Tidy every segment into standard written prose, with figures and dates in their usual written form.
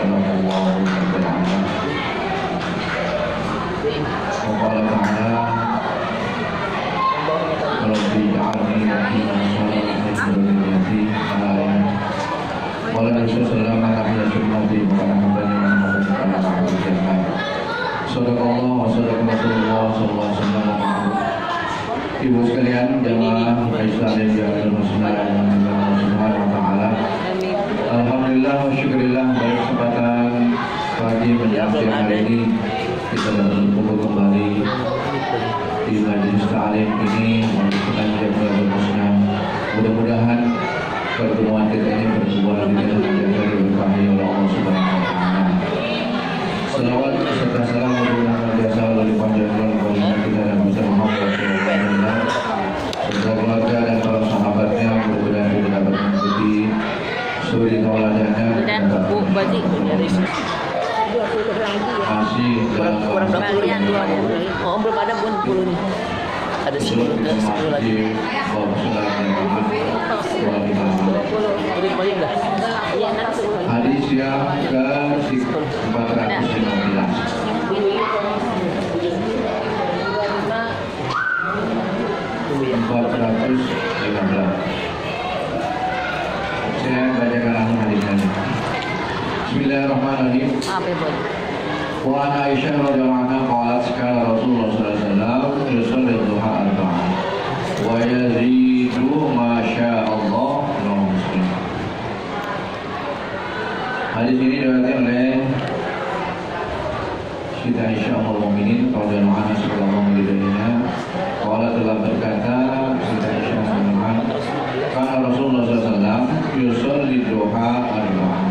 sallallahu alaihi wasallam. Qala ta'ala Rabbi ja'alni muqiman sholati wa min dhurriyyati ayat. Qala Rasulullah sallallahu alaihi wasallam. Sadaqallah wa sadaqa Rasulullah sallallahu alaihi wasallam. Ibu sekalian jamaah Islam yang dirahmati Allah Subhanahu wa taala. Alhamdulillah wa syukurillah pada kesempatan pagi menjelang siang hari ini kita dapat berkumpul kembali di majelis ta'lim ini melanjutkan jalan musnah. Mudah-mudahan pertemuan kita ini berbuah di dalam jalan berkahi oleh Allah Subhanahu wa taala. Salawat serta salam berjasa oleh panjang baginda kita dan besar Muhammad sallallahu serta keluarga dan para sahabatnya, mudah-mudahan kita dapat mengikuti suri tauladannya dan baju masih dalam kurang 20 oh belum ada pun 10 nih ada 10 lagi hadis yang ke 415. Saya bacakan langsung hadisnya. Bismillahirrahmanirrahim. Wa an Aisyah radhiyallahu anha qalat kana Rasulullah sallallahu alaihi wasallam yusalli duha arba'an wa yazidu ma syaa Allah wa muslim. Hadis ini diriwayatkan oleh Siti Aisyah ummul mukminin radhiyallahu anha sallallahu alaihi wasallam. Qala telah berkata Siti Aisyah radhiyallahu anha, kana Rasulullah sallallahu alaihi wasallam yusalli duha arba'an.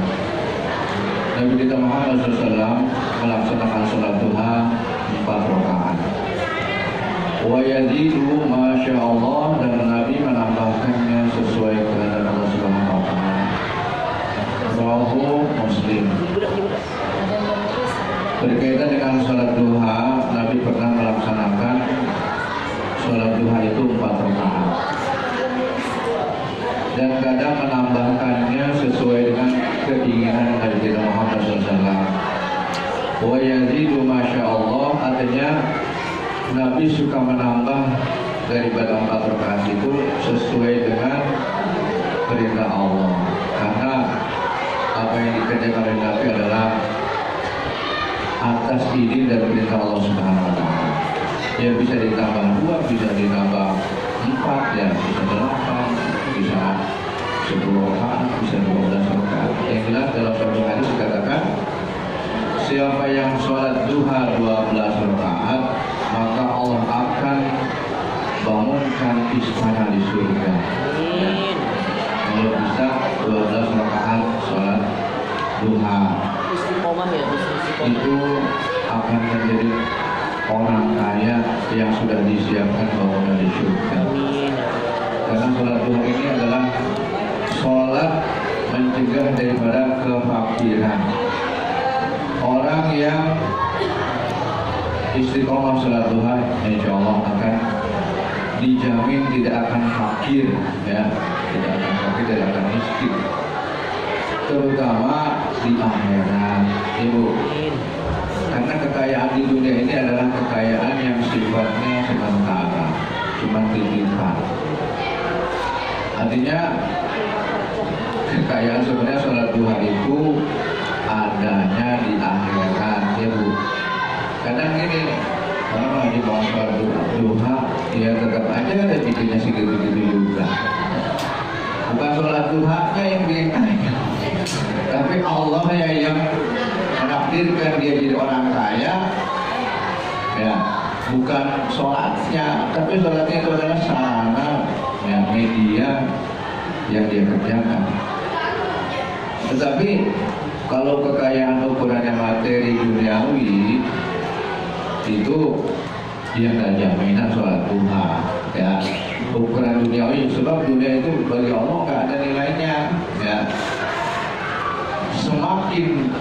Nabi kita Muhammad SAW melaksanakan sholat duha 4 rakaat. Wa yazidu masya Allah, dan Nabi menambahkannya sesuai kehendak Allah Subhanahu wa taala. Rawahu Muslim. Berkaitan dengan sholat duha, Nabi pernah melaksanakan sholat duha itu 4 rakaat. Dan kadang menambahkannya sesuai dengan keinginan Nabi kita Muhammad SAW. Wa yazidu masya Allah, artinya Nabi suka menambah daripada 4 rakaat itu sesuai dengan perintah Allah. Karena apa yang dikerjakan oleh Nabi adalah atas izin dan perintah Allah Subhanahu wa taala. Ya bisa ditambah 2, bisa ditambah 4, ya bisa 8, bisa 10 rakaat, bisa 12 rakaat. Yang jelas dalam satu hadis dikatakan, siapa yang sholat duha 12 rakaat, maka Allah akan bangunkan istana di surga. Ya. Kalau bisa 12 rakaat sholat duha, itu akan menjadi orang kaya yang sudah disiapkan bangunan di surga. Karena sholat duha ini adalah sholat mencegah daripada kefakiran. Orang yang istiqomah sholat duha, insya Allah akan dijamin tidak akan fakir, ya, tidak akan fakir, tidak akan miskin, terutama di akhirat, ibu. Karena kekayaan di dunia ini adalah kekayaan yang sifatnya sementara, cuma titipan. Artinya kekayaan sebenarnya sholat duha itu adanya di akhirat, ya bu. Kadang gini, orang lagi mau sholat duha, ya tetap aja ada bikinnya segitu-gitu juga. Bukan sholat duhanya yang bikin kaya, tapi Allah ya yang menakdirkan dia jadi orang kaya, ya. Bukan sholatnya, tapi sholatnya itu adalah sarana, ya, media yang dia kerjakan. Tetapi kalau kekayaan ukurannya materi duniawi, itu dia nggak jaminan sholat duha, ya. Ukuran duniawi, sebab dunia itu bagi Allah nggak ada nilainya, ya. Semakin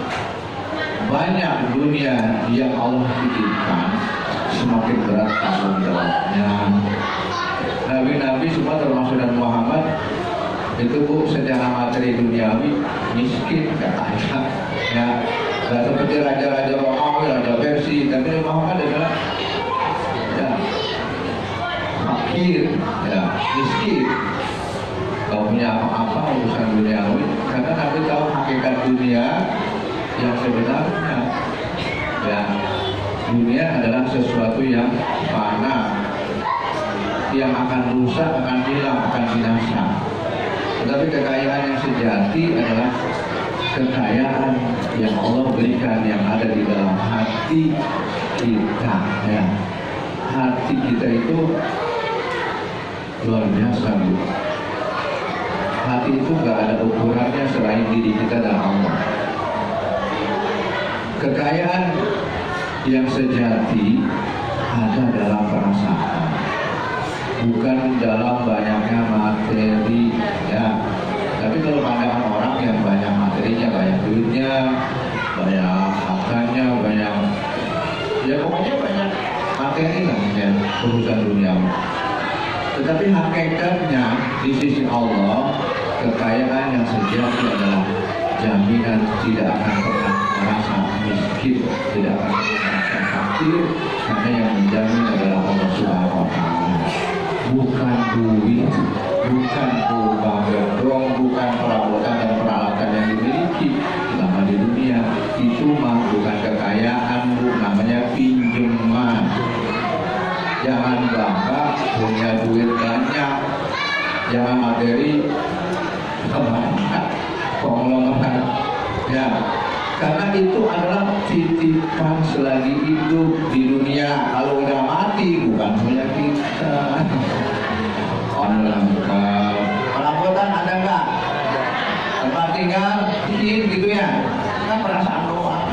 banyak dunia yang Allah titipkan, semakin berat tanggung jawabnya. Nabi-nabi semua termasuk dan Muhammad itu bu secara materi duniawi miskin, kata Aisyah, ya Nggak seperti raja-raja Romawi, raja Persia, tapi Nabi Muhammad adalah ya fakir, ya miskin, gak punya apa-apa urusan duniawi, karena Nabi tahu hakikat dunia yang sebenarnya. Ya, dunia adalah sesuatu yang fana, yang akan rusak, akan hilang, akan binasa. Tetapi kekayaan yang sejati adalah kekayaan yang Allah berikan, yang ada di dalam hati kita. Ya, hati kita itu luar biasa, Bu. Hati itu gak ada ukurannya selain diri kita dan Allah. Kekayaan yang sejati ada dalam perasaan, bukan dalam banyaknya materi, ya. Tapi kalau pandangan orang yang banyak materinya, banyak duitnya, banyak hartanya, banyak, ya pokoknya banyak materi lah ya, urusan dunia. Tetapi hakikatnya di sisi Allah, kekayaan yang sejati adalah jaminan tidak akan pernah merasa miskin, tidak akan pernah merasa fakir, karena yang menjamin adalah Allah Subhanahu wa Ta'ala. Bukan duit, bukan rumah gedung, bukan perabotan dan peralatan yang dimiliki selama di dunia. Itu mah bukan kekayaan, Bu, namanya pinjaman. Jangan bangga punya duit banyak, jangan materi banyak, pengelolaan, ya. Karena itu adalah titipan selagi hidup di dunia. Kalau udah mati bukan punya kita. Perabotan ada nggak? Tempat tinggal dikit gitu ya. Kan perasaan doang.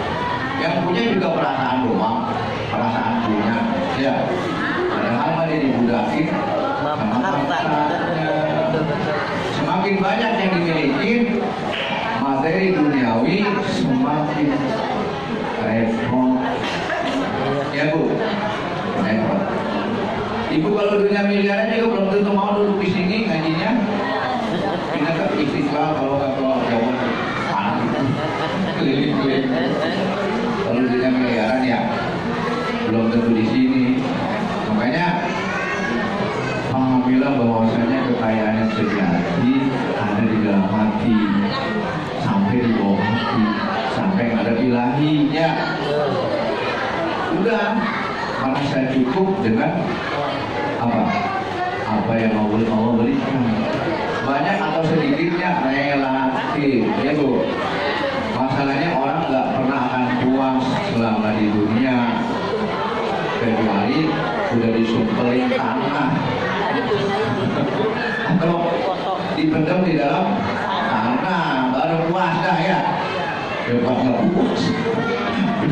Yang punya juga perasaan doang. Perasaan punya, ya. Padahal mah dia dibudakin sama hartanya. Semakin banyak yang dimiliki materi duniawi, semakin repot. Ya, Bu, repot. Ibu kalau dunia miliaran juga belum tentu mau duduk di sini ngajinya. Pindah ke Istiqlal, kalau nggak keluar Jawa, panas keliling-keliling. Kalau dunia miliaran ya belum tentu di sini. Makanya bilang bahwasanya kekayaan yang sejati ada di dalam hati, sampai di bawah hati, sampai ada ilahinya. Udah merasa cukup dengan apa yang Allah berikan, banyak atau sedikitnya relatif, ya Bu. Masalahnya orang nggak pernah akan puas selama di dunia kecuali sudah disumpelin tanah atau dipendam di dalam tanah baru puas dah ya. Pas nggak puas,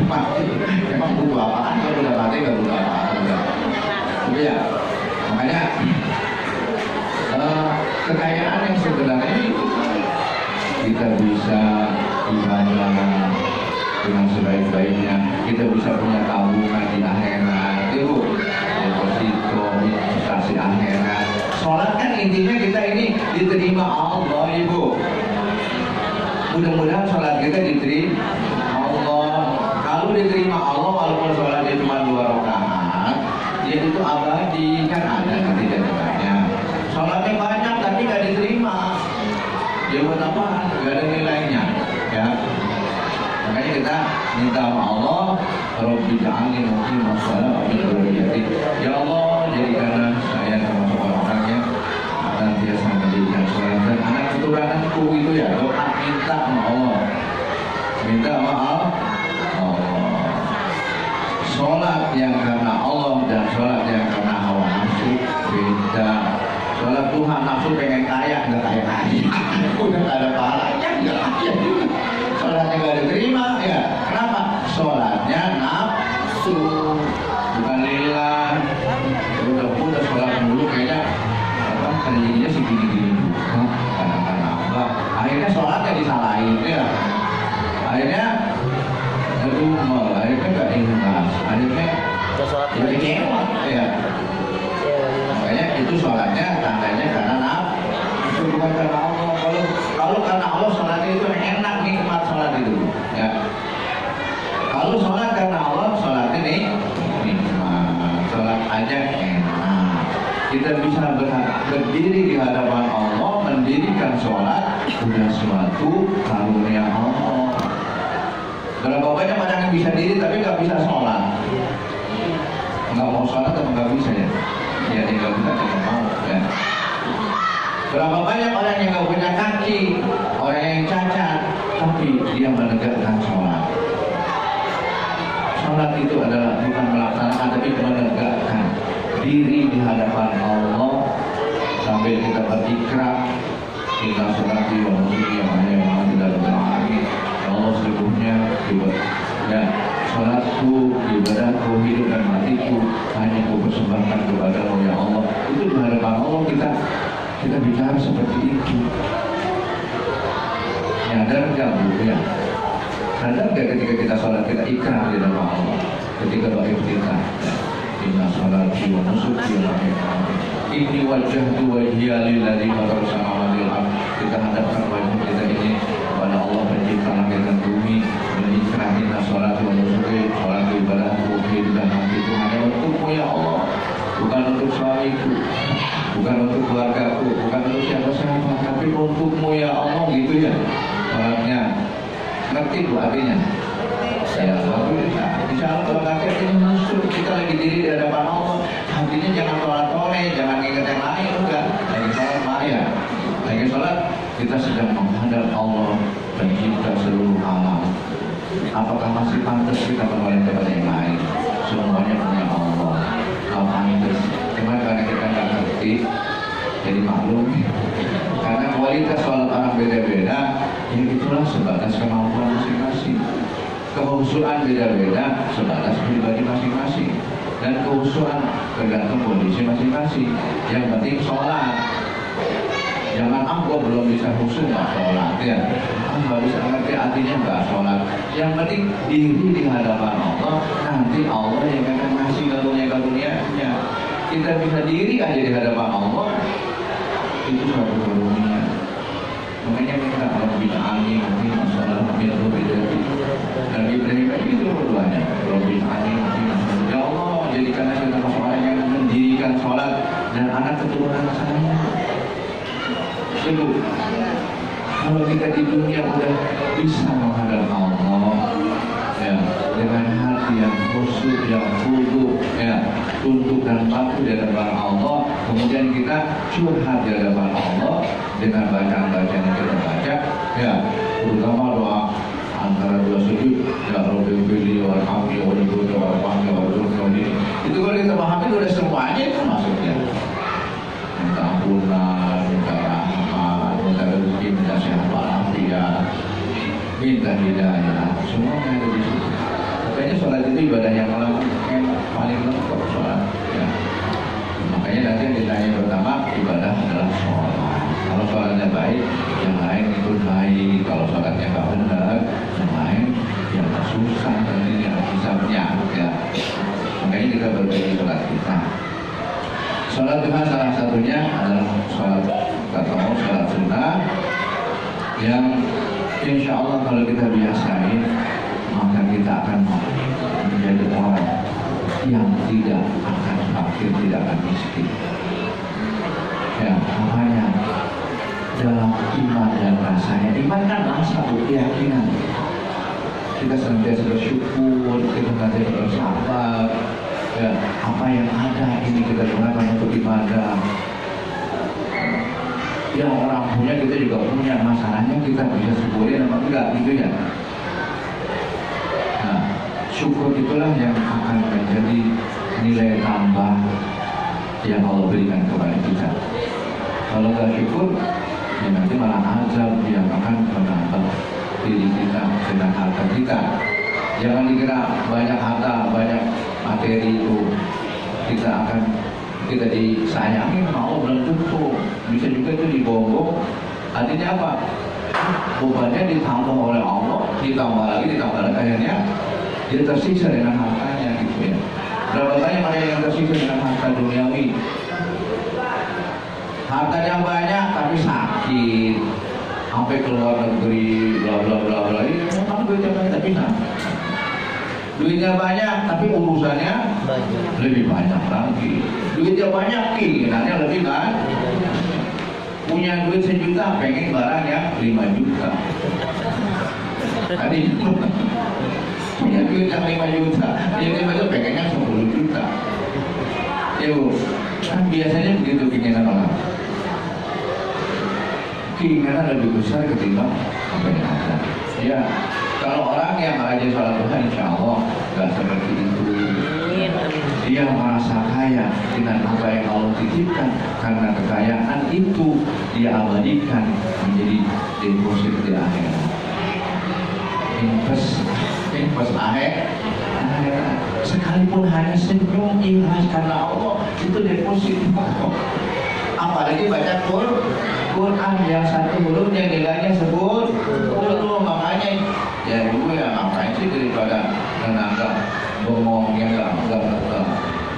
mati. Emang butuh apaan? Kalau udah mati nggak butuh apa-apa. Tapi ya, makanya kekayaan yang sebenarnya kita bisa ibadah dengan sebaik-baiknya, kita bisa punya tabungan di akhirat, itu deposito, investasi akhirat. Sholat kan intinya kita ini diterima Allah, Ibu. Mudah-mudahan sholat kita diterima Allah. Kalau diterima Allah, walaupun sholatnya cuma 2 rakaat, ya itu abadi, kan ada nanti datanya. Sholatnya banyak tapi nggak diterima, ya buat apa? Nggak ada nilainya, ya. Makanya kita minta sama Allah, Rabbi ja'alni muqimah shalah wa min dzurriyyati. Ya Allah, jadikanlah saya termasuk orang yang senantiasa mendirikan sholat dan anak keturunanku itu ya. Doa minta sama Allah, minta maaf Allah. Sholat yang karena Allah dan sholat yang karena hawa nafsu beda. Sholat Tuhan nafsu pengen kaya, nggak kaya-kaya. Udah nggak ada pahalanya, nggak kaya juga. Sholatnya nggak diterima, ya. Kenapa? Sholatnya nafsu, bukan lillah. Udah sholat dulu kayaknya apa kayaknya sih gini-gini juga. Kadang-kadang apa? Akhirnya sholatnya disalahin, ya. Akhirnya akhirnya nggak ikhlas. Akhirnya jadi kecewa, ya. Makanya itu sholatnya tandanya karena nafsu, bukan karena Allah. Kalau karena Allah sholatnya berdiri di hadapan Allah, mendirikan sholat, sudah suatu karunia Allah. Berapa banyak orang yang bisa diri tapi nggak bisa sholat, nggak mau sholat atau nggak bisa ya? Ya tinggal kita tidak mau ya. Berapa banyak orang yang nggak punya kaki, orang yang cacat, tapi dia menegakkan sholat. Sholat itu adalah bukan melaksanakan tapi menegakkan diri di hadapan Allah sambil kita berikrar kita sholati wa nusuki wa mahya tidak berarti Allah seluruhnya ya sholatku, ibadahku, hidup dan matiku hanya ku persembahkan kepada-Mu ya Allah. Itu di hadapan Allah kita bicara seperti itu. Nyadar nggak Bu ya? Sadar nggak ketika kita sholat kita ikrar di hadapan Allah, ketika doa kita inna sholati wa nusuki wa mahyaya inni wajjahtu wajhiya lilladzi fatara samawati wal ardh. Kita hadapkan wajah kita ini kepada Allah pencipta langit dan bumi, berikrar inna sholati wa nusuki, sholat ibadahku, hidup dan matiku hanya untukmu ya Allah, bukan untuk suamiku, bukan untuk keluargaku, bukan untuk siapa-siapa, tapi untukmu ya Allah, gitu ya sholatnya. Ngerti Bu artinya? Ya alhamdulillah. Insya Allah kalau kakek ini masuk kita lagi diri di hadapan Allah, hatinya jangan tolak-tolak, jangan ingat yang lain, enggak. Lagi sholat ya, lagi sholat kita sedang menghadap Allah pencipta seluruh alam. Apakah masih pantas kita menoleh kepada yang lain? Semuanya punya Allah. Kalau pantas, cuma karena kita nggak ngerti, jadi maklum. Karena kualitas sholat orang beda-beda, ya itulah sebatas kemampuan masing-masing. Kehusuan beda-beda sebatas pribadi masing-masing, dan kehusuan tergantung kondisi masing-masing. Yang penting sholat. Jangan aku belum bisa khusyuk nggak sholat ya, nggak bisa ngerti artinya nggak sholat. Yang penting diri di hadapan Allah, nanti Allah yang akan ngasih karunia-karunianya. Kita bisa diri aja di hadapan Allah, itu suatu karunia. Makanya kita kalau bisa angin nanti masalah lebih beda. Nabi Ibrahim itu berdoanya, Robbi angin nanti masalah. Ya Allah, jadikanlah kita orang yang mendirikan sholat dan anak keturunan saya. Ibu, kalau kita di dunia udah bisa menghadap Allah ya, dengan hati yang khusyuk, yang khudu ya, tunduk dan patuh di hadapan Allah, kemudian kita curhat di hadapan Allah dengan bacaan-bacaan yang kita baca ya, terutama doa antara dua sujud ya Rabbi fili warhamni warhamni warhamni warhamni. Itu kalau kita pahami itu udah semuanya itu maksudnya. Minta ampunan, minta rahmat, minta rezeki, minta sehat walafiat, minta hidayah, semuanya ada di situ. Makanya sholat itu ibadah yang paling lengkap sholat ya. Makanya nanti yang ditanya pertama, ibadah adalah sholat. Kalau sholatnya baik, yang lain itu baik. Kalau sholatnya nggak benar, yang lain yang susah nanti yang hisabnya ya. Makanya kita berbagi sholat kita. Sholat Tuhan salah satunya adalah sholat katamu, sholat sunnah yang insya Allah kalau kita biasain, maka kita akan menjadi orang yang tidak akan fakir, tidak akan miskin. Ya, makanya dalam iman dan rasanya, iman kan rasa, keyakinan. Kita senantiasa bersyukur, kita senantiasa bersabar. Ya, apa yang ada ini kita gunakan untuk ibadah. Yang orang punya kita juga punya, masalahnya kita bisa syukurin apa enggak gitu ya. Nah, syukur itulah yang akan menjadi nilai tambah yang Allah berikan kepada kita. Kalau nggak syukur, ya nanti malah azab yang akan menambah diri kita dengan harta kita. Jangan dikira banyak harta, banyak materi itu kita disayangi, mau belum tentu. Bisa juga itu dibongkong. Artinya apa? Bebannya ditambah oleh Allah, ditambah lagi, akhirnya dia tersiksa dengan hartanya gitu ya. Berapa banyak orang yang tersiksa dengan harta duniawi? Hartanya banyak tapi sakit, sampai ke luar negeri, bla bla bla bla. Ini memang duitnya banyak tapi sakit. Duitnya banyak tapi urusannya Banyak. lebih banyak lagi. Duitnya banyak, keinginannya lebih banyak. Punya duit 1 juta, pengen barang yang 5 juta. Tadi punya duit yang 5 juta, yang 5 juta pengennya 10 juta. Ya Bu, kan biasanya begitu keinginan orang. Keinginan lebih besar ketimbang apa yang ada. Ya, kalau orang yang rajin sholat duha, insya Allah nggak seperti itu. Amin, amin. Dia merasa kaya dengan apa yang Allah titipkan, karena kekayaan itu dia abadikan menjadi deposit di akhirat. Invest akhirat, sekalipun hanya senyum ikhlas karena Allah, itu deposit. Apalagi baca Quran yang satu huruf yang nilainya sebut makanya ya dulu ya ngapain sih daripada menanggap bengong yang enggak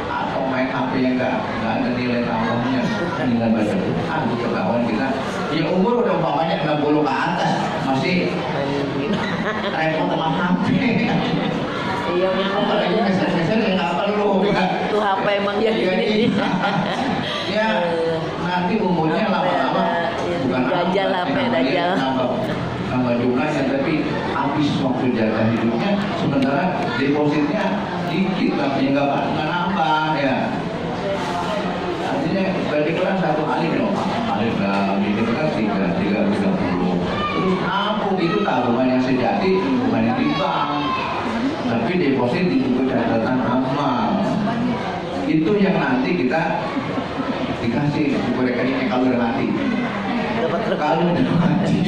atau main HP yang enggak ada nilai tambahnya dengan baca Quran di ketahuan kita ya umur udah umpamanya 60 ke atas masih repot sama HP. Iya Apalagi benar. mesin-mesin yang nggak perlu Itu HP emang ya gini. ya nanti umurnya lama-lama bukan Dajjal HP, Dajjal. nambah jumlahnya, tapi habis waktu jatah hidupnya, sementara depositnya dikit, tapi nggak nambah ya. Artinya berarti kan 1 alif loh, alif lam ini kan 30. Terus apa itu tabungan yang sejati, bukan yang di bank, tapi deposit di buku catatan amal. Itu yang nanti kita dikasih buku rekening kalau udah mati. Kalau udah mati,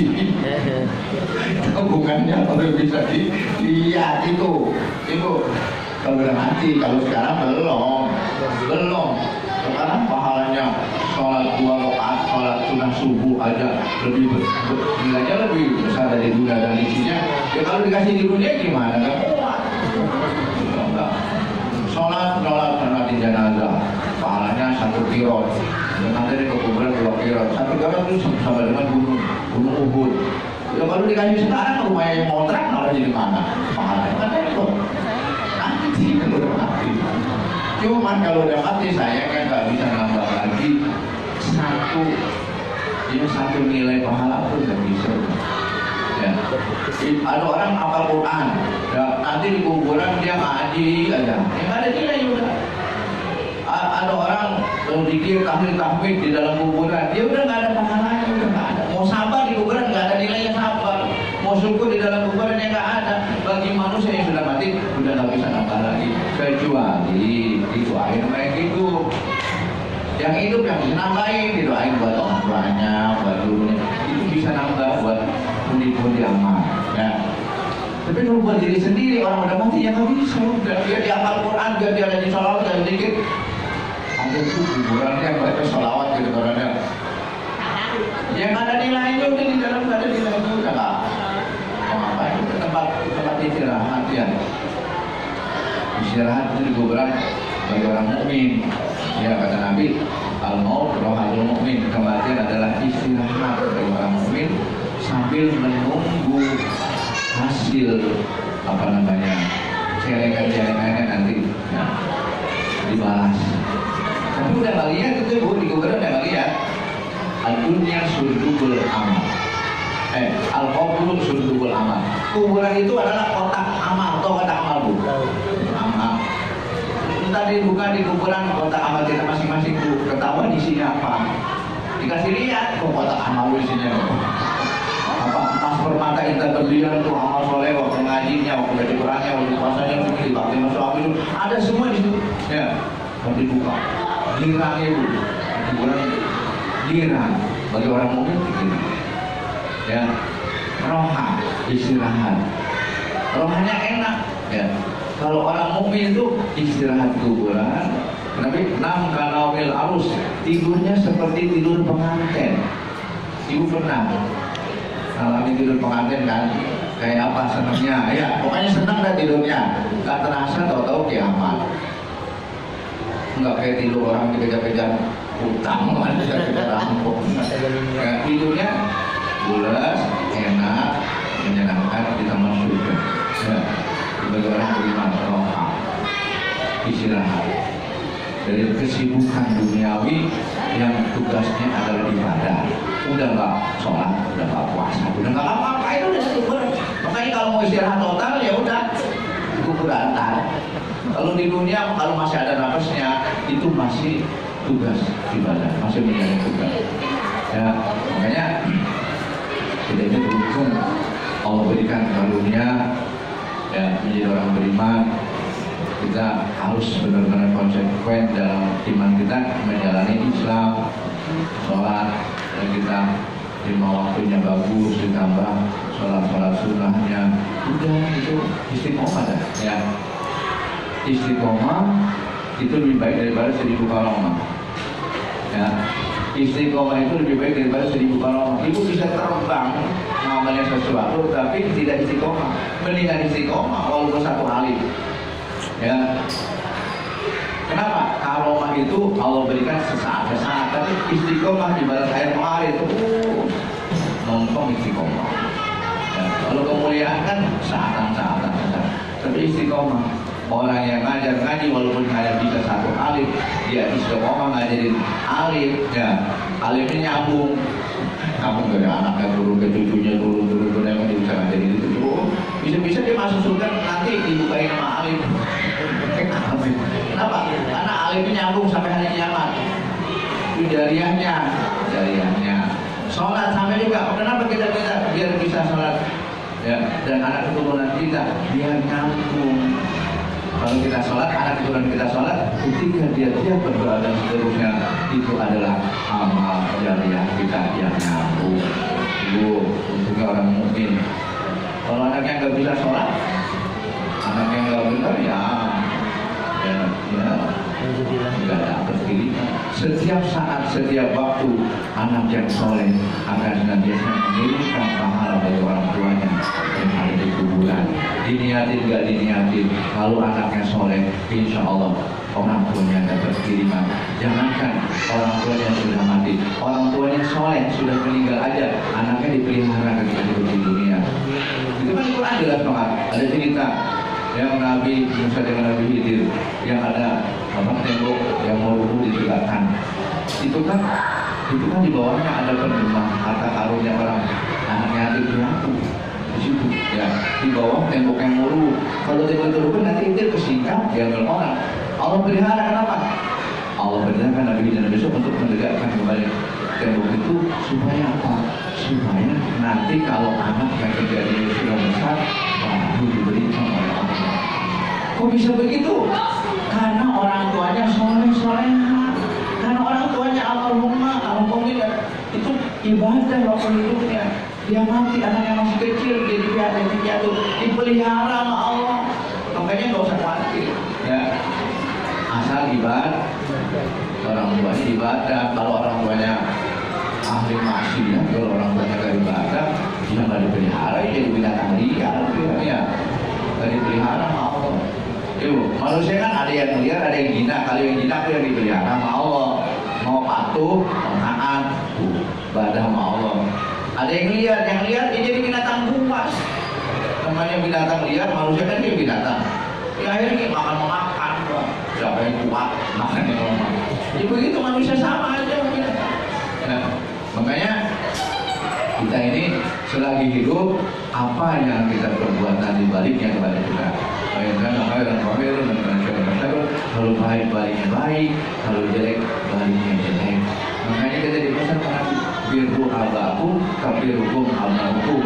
tabungannya kalau bisa dilihat itu kalau udah mati. Kalau sekarang belum. Sekarang pahalanya sholat 2 rakaat, sholat sunnah subuh aja nilainya lebih besar dari dunia dan isinya. Ya kalau dikasih di dunia gimana? Nggak kuat. Sholat di jenazah, pahalanya 1 kirot. Nanti di kuburan 2 kirot. 1 kirot itu sama dengan gunung Uhud. Ya kalau dikasih sekarang rumahnya yang kontrak malah jadi mana? Pahalanya kan itu. Nanti kalau udah mati. Cuman kalau udah mati saya kan nggak bisa nambah lagi satu nilai pahala pun nggak bisa. Ya. Ada orang hafal Quran, ya, nanti di kuburan dia ngaji aja, yang ada nilai juga. Ada orang berzikir tahmid di dalam kuburan, dia udah nggak ada pahalanya, udah nggak ada. Mau sabar di kuburan nggak ada nilainya sabar, mau syukur di dalam kuburan yang nggak ada. Bagi manusia yang sudah mati udah nggak bisa nambah lagi, kecuali didoain sama yang hidup. Yang hidup yang bisa nambahin, didoain buat orang tuanya, buat gurunya, itu bisa nambah buat pundi-pundi amal. Ya. Tapi kalau buat diri sendiri, orang udah mati ya nggak bisa. Udah dia dihafal Quran, dia rajin sholawat dan dikit. Ada tuh kuburannya baca sholawat gitu orangnya. Yang ada nilainya udah di dalam, nggak ada nilainya udah nggak. Mau ngapain? Tempat istirahat ya. Istirahat itu di kuburan bagi orang mukmin. Ya kata Nabi, al-maut rohul mukmin, kematian adalah istirahat bagi orang mukmin sambil menunggu hasil celengan-celengannya nanti ya, dibalas. Tapi udah nggak lihat itu Bu, di kuburan udah nggak lihat. Al-dunya surdubul amal, al-qabru surdubul amal. Kuburan itu adalah kotak amal, atau kotak amal Bu. Amal. Tadi buka di kuburan kotak amal kita masing-masing Bu, ketahuan isinya apa? Dikasih lihat kok kotak amal isinya apa? Emas permata kita berlian tuh amal soleh, waktu ngajinya, waktu baca Qurannya, waktu puasanya, waktu dibakti masuk aku itu ada semua di situ. Ya, waktu dibuka, girangnya Bu, kuburan girang bagi orang mukmin begini. Ya, roha istirahat, rohanya enak. Ya. Kalau orang mukmin itu istirahat kuburan, tapi nam kanaumil arus, tidurnya seperti tidur pengantin. Ibu pernah alami tidur pengantin kan? Kayak apa senangnya? Ya, pokoknya senang dah tidurnya. Gak terasa tahu-tahu kiamat. Enggak kayak tidur orang dikejar-kejar utang, dikejar-kejar rampok. Ya, tidurnya bulas, enak, menyenangkan di taman surga. Ya. sebagai orang beriman, roha, istirahat dari kesibukan duniawi yang tugasnya adalah ibadah. Udah nggak sholat, udah nggak puasa, udah nggak apa-apa, itu udah kubur. Makanya kalau mau istirahat total ya udah kubur antar. Kalau di dunia kalau masih ada nafasnya itu masih tugas ibadah, masih menjadi tugas. Ya makanya kita ini beruntung Allah berikan karunia ya menjadi orang beriman. Kita harus benar-benar konsekuen dalam iman kita menjalani Islam, sholat, dan kita lima waktunya bagus, ditambah sholat sunnahnya, udah itu istiqomah dah ya. Istiqomah itu lebih baik daripada 1000 karomah ya. Istiqomah itu lebih baik daripada 1000 karomah. Ibu bisa terbang ngamalin sesuatu tapi tidak istiqomah, mendingan istiqomah walaupun satu alif ya. Kenapa? Karomah itu Allah berikan sesaat, tapi istiqomah ibarat air mengalir itu nonton istiqomah ya. Kalau kemuliaan kan saatan, tapi istiqomah. Orang yang ngajar ngaji walaupun hanya bisa satu alif, dia istiqomah ngajarin alif ya. Alifnya nyambung, kamu dari anaknya turun ke cucunya, turun emang dia bisa ngajarin itu terus. Bisa-bisa dia masuk surga nanti dibukain nama alif. Kenapa? Karena alifnya nyambung sampai hari kiamat. Itu jariahnya. Sholat sampai juga. Kenapa kita biar bisa sholat ya, dan anak keturunan kita biar nyambung. Kalau kita sholat, anak keturunan kita sholat, ketika dia berdoa dan seterusnya, itu adalah amal jariah kita yang nyambung. Itu untuknya orang mukmin. Kalau anaknya nggak bisa sholat, anaknya nggak benar ya nggak dapat diri. Setiap saat, setiap waktu, anak yang soleh akan senantiasa mengirimkan pahala bagi orang tuanya yang ada di kuburan. Diniatin nggak diniatin, kalau anaknya soleh, insya Allah orang tuanya dapat kiriman. Jangankan orang tuanya sudah mati, orang tuanya soleh sudah meninggal aja, anaknya dipelihara ketika hidup di dunia. Itu kan Quran jelas banget. Ada cerita yang Nabi Musa dengan Nabi Khidir yang ada tembok yang mau rubuh ditegakkan. Itu kan di bawahnya ada penerima harta karunnya orang, anaknya yatim piatu di situ ya, di bawah tembok yang muru. Kalau tembok itu rubuh nanti itu kesingkap diambil orang. Allah pelihara. Kenapa? Allah pelihara Nabi dan Nabi untuk menegakkan kembali tembok itu supaya apa? Supaya nanti kalau anak yang terjadi sudah besar baru diberikan oleh Allah. Kok bisa begitu? Karena orang tuanya soleh-soleha. Karena orang tuanya almarhumah itu ibadah waktu hidupnya. Dia mati, anaknya masih kecil, jadi piatu dipelihara sama Allah. Makanya nggak usah khawatir ya. Asal ibadah, orang tuanya ibadah. Kalau orang tuanya ahli maksiat, kalau orang tuanya gak ibadah, dia nggak dipelihara, jadi binatang liar ya. Nggak dipelihara sama Allah. Manusia kan ada yang liar, ada yang jinak. Kalau yang jinak itu yang dipelihara sama Allah. Mau patuh, mau taat, ibadah sama Allah. Ada yang liar dia jadi binatang buas. Namanya binatang liar, manusia kan dia binatang. Ya akhirnya makan, siapa yang kuat makan yang lemah. Jadi begitu manusia sama aja. Nah, makanya kita ini selagi hidup, apa yang kita perbuat nanti baliknya kepada kita. Kalau baik baliknya baik, kalau jelek baliknya jelek. Makanya kita dipesan Nabi, birru abakum kabirukum abnaukum.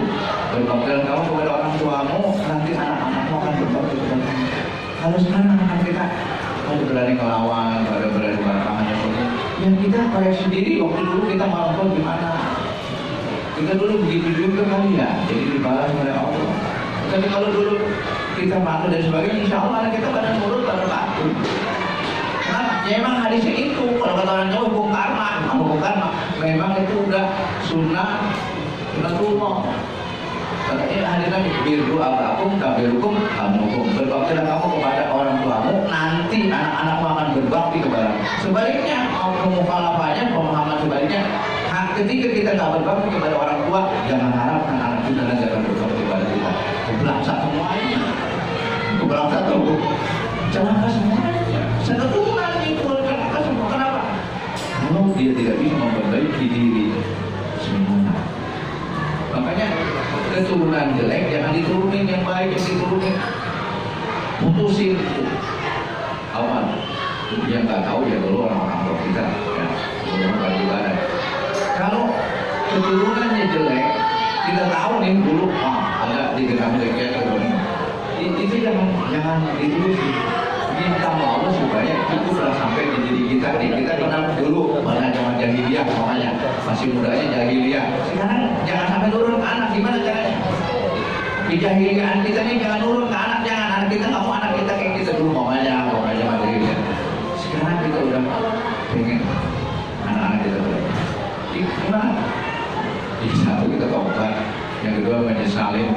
Berbaktilah kamu kepada orang tuamu, nanti anak-anakmu akan berbakti kepada kamu. Kalau sekarang anak kita kalau berani ngelawan, kalau berani marah-marahnya seperti yang kita kayak sendiri waktu dulu kita marah gimana? Kita dulu begitu juga kali ya, jadi dibalas oleh Allah. Tapi kalau dulu kita malu dan sebagainya, insya Allah kita pada nurut, pada patuh. Kenapa? Ya emang hadisnya itu, kalau kata orang Jawa hukum karma, memang itu udah sunnatullah. Katanya hadisnya birru abakum kabirukum abnukum. Berbaktilah kamu kepada orang tuamu, nanti anak-anakmu akan berbakti kepada. Sebaliknya, mukhalafahnya, pemahaman sebaliknya, ketika kita nggak berbakti kepada orang tua, jangan harapkan anak kita nanti akan berbakti kepada kita. Belaksa semuanya. berapa satu celaka semuanya. Satu turunan itu celaka semua. Kenapa? Kalau dia tidak bisa memperbaiki diri semua. Makanya keturunan jelek jangan diturunin, yang baik yang diturunin. Putusin awal. Yang nggak tahu ya dulu orang-orang tua kita ya, orang ibadah. Kalau keturunannya jelek, kita tahu nih dulu, ada di gedang kayak itu jangan diturusin. Minta Allah supaya cukuplah sampai di diri kita nih. Kita kenal dulu mana zaman jahiliyah, makanya masih mudanya jahiliyah. Sekarang jangan sampai turun ke anak, gimana caranya? Di jahiliyahan kita nih jangan turun ke anak, jangan anak kita nggak mau anak kita kayak kita dulu makanya jahiliyah. Sekarang kita udah pengen anak-anak kita tuh gimana? Satu kita tobat, yang kedua menyesalin,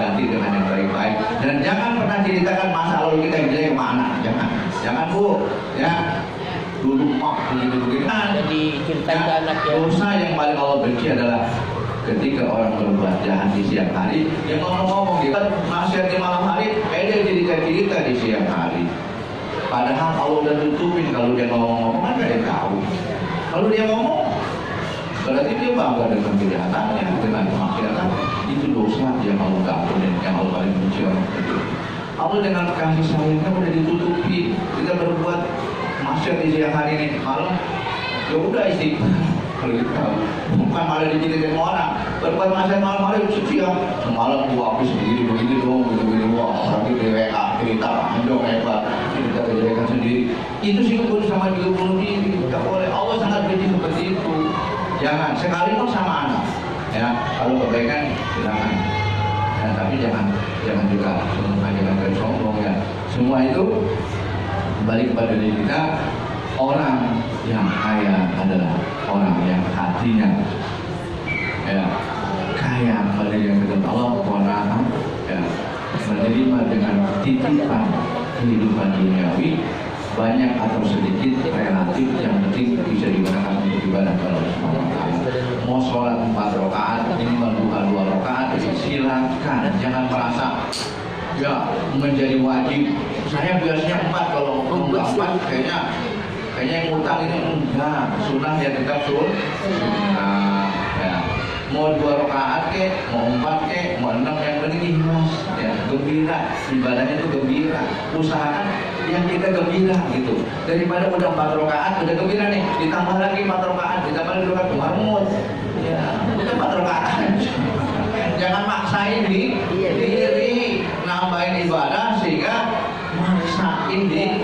ganti dengan yang baik-baik, dan jangan pernah ceritakan masa lalu kita yang jelek mana, jangan bu, ya dulu begini. Jadi ceritain ke anak ya. Dosa yang paling Allah benci adalah ketika orang berbuat jahat di siang hari, yang ngomong-ngomong kita maksiat di malam hari, dia cerita-cerita di siang hari. Padahal Allah udah tutupin, kalau dia ngomong-ngomong kan gak ada yang tahu. Kalau dia ngomong, berarti dia bangga dengan kejahatannya, dengan kemaksiatan. Itu dosa yang Allah gak ampunin, yang Allah paling benci orang itu. Allah dengan kasih sayangnya udah ditutupi. Kita berbuat maksiat di siang hari ini, malam ya udah istighfar. Kalau kita tahu, bukan malah diceritain orang berbuat maksiat malam hari siang, semalam gua habis begini dong, begini wah orang itu WA cerita panjang hebat, cerita kejelekan sendiri. Itu sih pun sama juga bunuh diri. Tidak boleh. Allah sangat benci seperti itu. Jangan sekalipun sama anak. Ya, kalau kebaikan silakan. Ya, tapi jangan juga jangan sombong ya. Semua itu kembali kepada diri kita. Orang yang kaya adalah orang yang hatinya ya kaya pada yang kedua Allah warna ya menerima dengan titipan kehidupan duniawi banyak atau sedikit relatif, yang penting bisa digunakan untuk ibadah kepada Allah Subhanahu wa taala. Mau sholat 4 rakaat minimal 2 rakaat silakan, jangan merasa ya menjadi wajib. Saya biasanya 4, kalau enggak 4 kayaknya yang utang ini enggak, sunnah ya tetap sunnah ya. Mau 2 rakaat ke, mau 4 ke, mau 6, yang penting ikhlas ya, gembira, ibadahnya itu gembira. Usahakan yang kita gembira gitu, daripada udah 4 rakaat udah gembira nih, ditambah lagi 4 rakaat, ditambah lagi 2 rakaat marmut ya, udah 4 rakaat. Jangan maksain diri nambahin ibadah sehingga maksain diri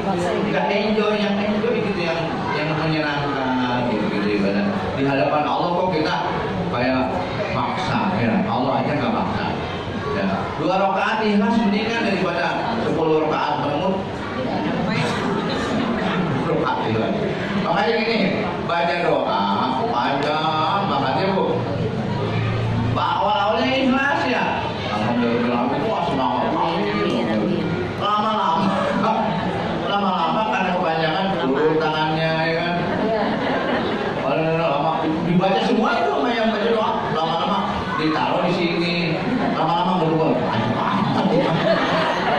nggak enjoy, yang enjoy gitu, yang menyenangkan gitu ibadah di hadapan Allah. Kok kita kayak maksa ya, Allah aja nggak maksa ya. 2 rakaat ikhlas mendingan daripada 10 rakaat marmut. Makanya gini, baca doa panjang banget ya bu. Awal-awalnya ikhlas ya, alhamdulillah itu senang. Lama-lama karena kebanyakan turun tangannya ya kan. Lama dibaca semua itu sama yang baca doa. Lama-lama ditaruh di sini, lama-lama berubah.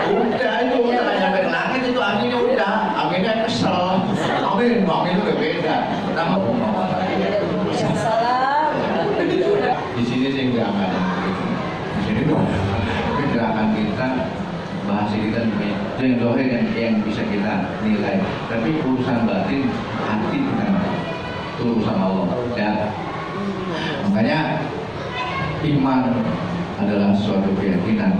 Udah itu udah nyampe ke langit itu anginnya udah, anginnya kesel. Amin udah beda. Nama di sini sih enggak ada. Di sini tuh gerakan kita, bahasa kita yang dohir yang bisa kita nilai. Tapi urusan batin hati kita itu urusan Allah. Ya. Makanya iman adalah suatu keyakinan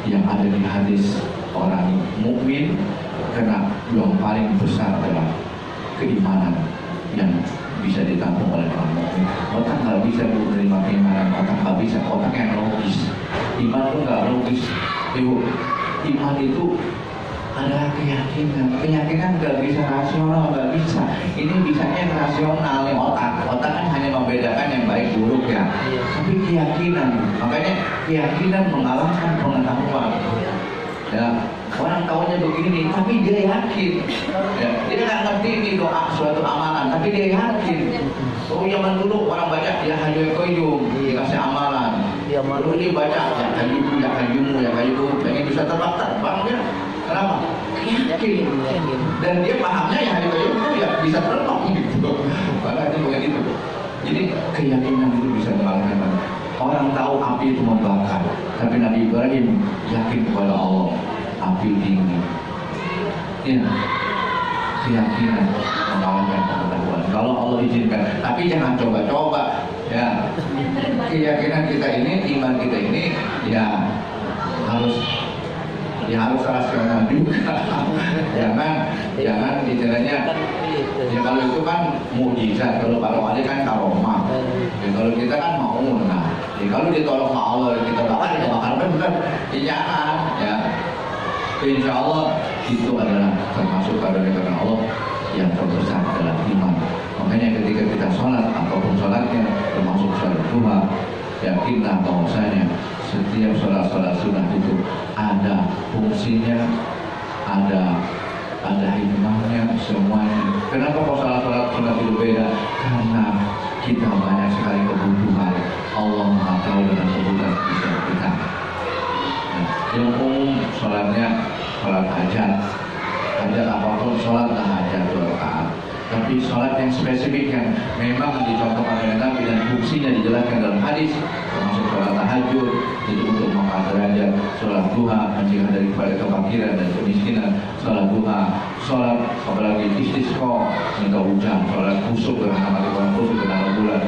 yang ada di hadis orang mukmin, karena yang paling besar adalah keimanan yang bisa ditampung oleh orang mukmin. Otak nggak bisa menerima keimanan, otak nggak bisa, otak yang logis. Iman itu nggak logis. Iman itu adalah keyakinan nggak bisa rasional, nggak bisa. Ini bisanya yang rasional, yang otak kan hanya membedakan yang baik buruk ya. Tapi keyakinan, makanya keyakinan mengalahkan pengetahuan. Ya, orang tahunya begini, tapi dia yakin. Ya, dia nggak ngerti ini doa suatu amalan, tapi dia yakin. Oh, zaman dulu orang baca ya Hayyu Qayyum dikasih amalan. Lalu dia baca ya Qayyum, ya Qayyum, pengen bisa terbang dia. dan dia pahamnya ya itu ya bisa merenung gitu. Makanya bukan itu. Jadi keyakinan itu bisa mengalahkan. Orang tahu api itu membakar, tapi Nabi Ibrahim yakin kepada Allah, api dingin. Ya, keyakinan mengalahkan pengetahuan. Kalau Allah izinkan, tapi jangan coba-coba. Ya, keyakinan kita ini, iman kita ini, ya harus rasional juga. jangan istilahnya. Ya kalau itu kan mukjizat, kalau wali kan karomah. Ya, kalau kita kan maumunah. Ya, kalau ditolong sama Allah kita bakal benar. Jangan ya. Insya Allah itu adalah termasuk karunia Allah yang terbesar dalam iman. Makanya ketika kita sholat apapun sholatnya, termasuk sholat duha, yakinlah bahwasanya setiap sholat sunnah itu ada fungsinya, ada hikmahnya semuanya. Kenapa kok sholat sunnah itu beda? Karena kita banyak sekali kebutuhan. Allah Maha tahu dengan kebutuhan kita. Yang umum sholatnya sholat hajat apapun sholat hajat 2 rakaat. Tapi sholat yang spesifik yang memang dicontohkan oleh Nabi dan fungsinya dijelaskan dalam hadis, termasuk sholat tahajud itu untuk mengangkat derajat, sholat duha mencegah daripada kefakiran dan kemiskinan, sholat duha, sholat apalagi istisqa minta hujan, sholat kusuk dengan mati orang kusuk dengan bulan,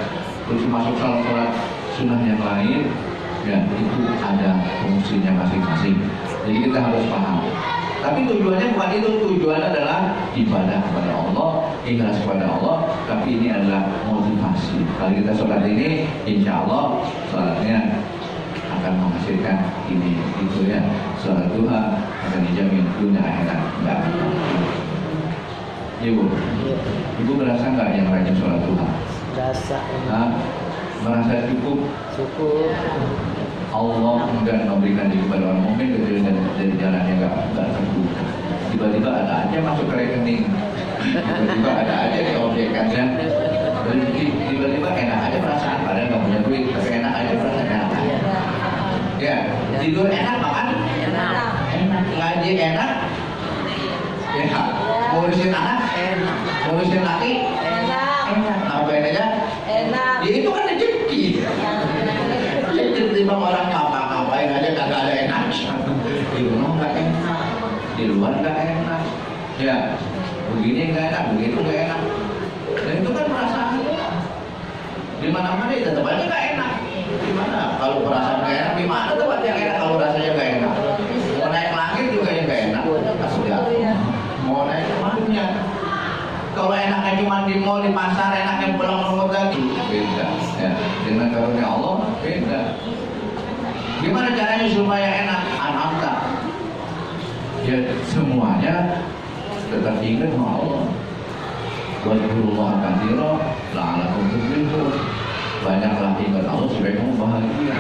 terus masuk sholat sunnah yang lain. Ya, itu ada fungsinya masing-masing. Jadi kita harus paham. Tapi tujuannya bukan itu, tujuannya adalah ibadah kepada Allah, ikhlas kepada Allah. Tapi ini adalah motivasi. Kalau kita sholat ini, insya Allah sholatnya akan menghasilkan ini, itu ya. Sholat duha akan dijamin dunia akhirat. Enggak. Ibu, ibu merasa nggak yang rajin sholat duha? Rasa. Merasa cukup? Allah enggan memberikan diri kepada orang mukmin dari jalan yang nggak terbuka. Tiba-tiba ada aja masuk ke rekening, tiba-tiba ada aja di objekannya, tiba-tiba enak aja perasaan, padahal nggak punya duit, tapi enak aja perasaan enak. Ya, tidur enak, makan enak, ngaji enak, ya, ngurusin anak enak, ngurusin laki enak, ngapain aja enak. Ya itu kan rezeki. Tiba orang ngapain aja kagak ada enak. Di rumah nggak enak, di luar nggak enak. Ya, begini nggak enak, begitu nggak enak. Dan itu kan perasaan. Di mana-mana itu tetap aja nggak enak. Gimana? Kalau perasaan nggak enak, di mana tempat yang enak kalau rasanya nggak enak? Mau naik langit juga yang nggak enak. Mau naik kemana? Kalau enaknya cuma di mall, di pasar, enaknya pulang rumput lagi, beda. Ya, dengan karunia Allah beda. Gimana caranya supaya enak? Anamta. Ya semuanya tetap ingat sama Allah. Wadzurullaha katsira la'allakum tuflihun. Banyaklah ingat Allah supaya kamu bahagia.